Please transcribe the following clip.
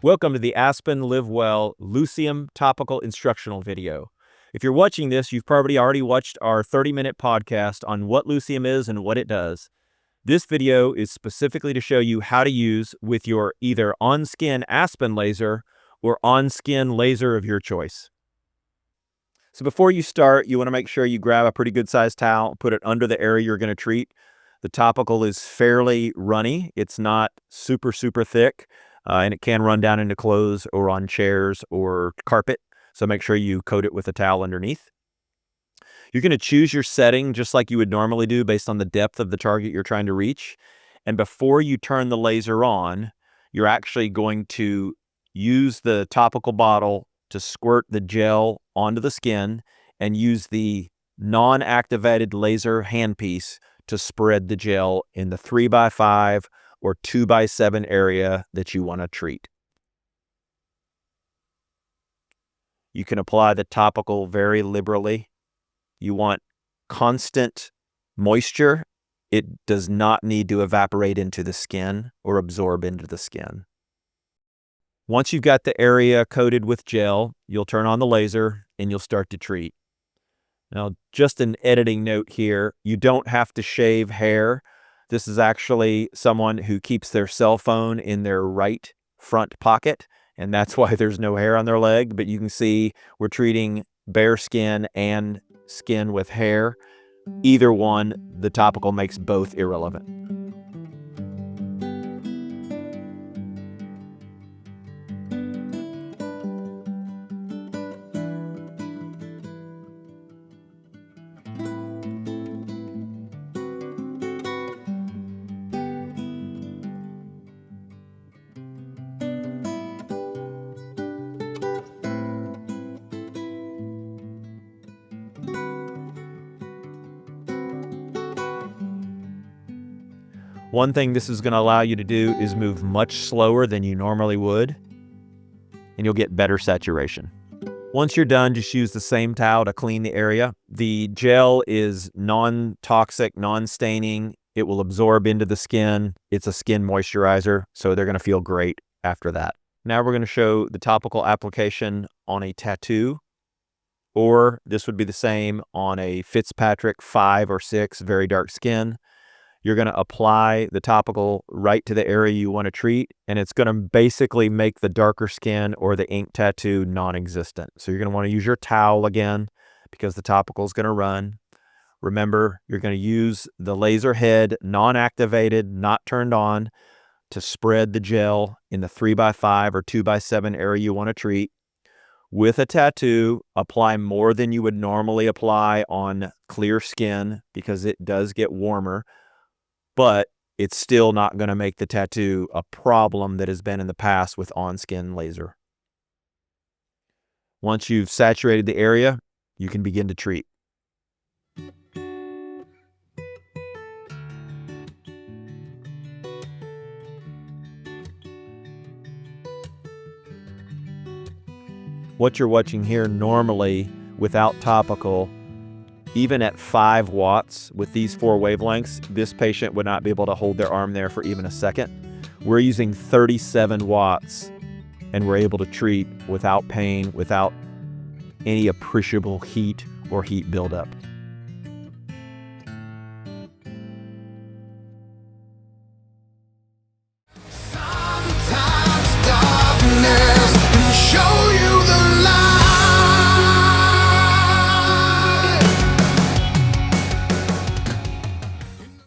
Welcome to the Aspen Live Well Lucium Topical Instructional video. If you're watching this, you've probably already watched our 30-minute podcast on what Lucium is and what it does. This video is specifically to show you how to use with your either on-skin Aspen laser or on-skin laser of your choice. So before you start, you want to make sure you grab a pretty good sized towel, put it under the area you're going to treat. The topical is fairly runny. It's not super thick. And it can run down into clothes or on chairs or carpet. So make sure you coat it with a towel underneath. You're going to choose your setting just like you would normally do based on the depth of the target you're trying to reach. And before you turn the laser on, you're actually going to use the topical bottle to squirt the gel onto the skin and use the non-activated laser handpiece to spread the gel in the 3x5 or 2x7 area that you want to treat. You can apply the topical very liberally. You want constant moisture. It does not need to evaporate into the skin or absorb into the skin. Once you've got the area coated with gel, you'll turn on the laser and you'll start to treat. Now, just an editing note here, you don't have to shave hair. This is actually someone who keeps their cell phone in their right front pocket, and that's why there's no hair on their leg. But you can see we're treating bare skin and skin with hair. Either one, the topical makes both irrelevant. One thing this is going to allow you to do is move much slower than you normally would, and you'll get better saturation. Once you're done, just use the same towel to clean the area. The gel is non-toxic, non-staining. It will absorb into the skin. It's a skin moisturizer, so they're going to feel great after that. Now we're going to show the topical application on a tattoo, or this would be the same on a Fitzpatrick 5 or 6 very dark skin. You're going to apply the topical right to the area you want to treat, and it's going to basically make the darker skin or the ink tattoo non-existent. So you're going to want to use your towel again because the topical is going to run. Remember, you're going to use the laser head, non-activated, not turned on, to spread the gel in the 3x5 or 2x7 area you want to treat. With a tattoo, apply more than you would normally apply on clear skin because it does get warmer. But it's still not going to make the tattoo a problem that has been in the past with on-skin laser. Once you've saturated the area, you can begin to treat. What you're watching here normally without topical, even at 5 watts with these 4 wavelengths, this patient would not be able to hold their arm there for even a second. We're using 37 watts and we're able to treat without pain, without any appreciable heat or heat buildup.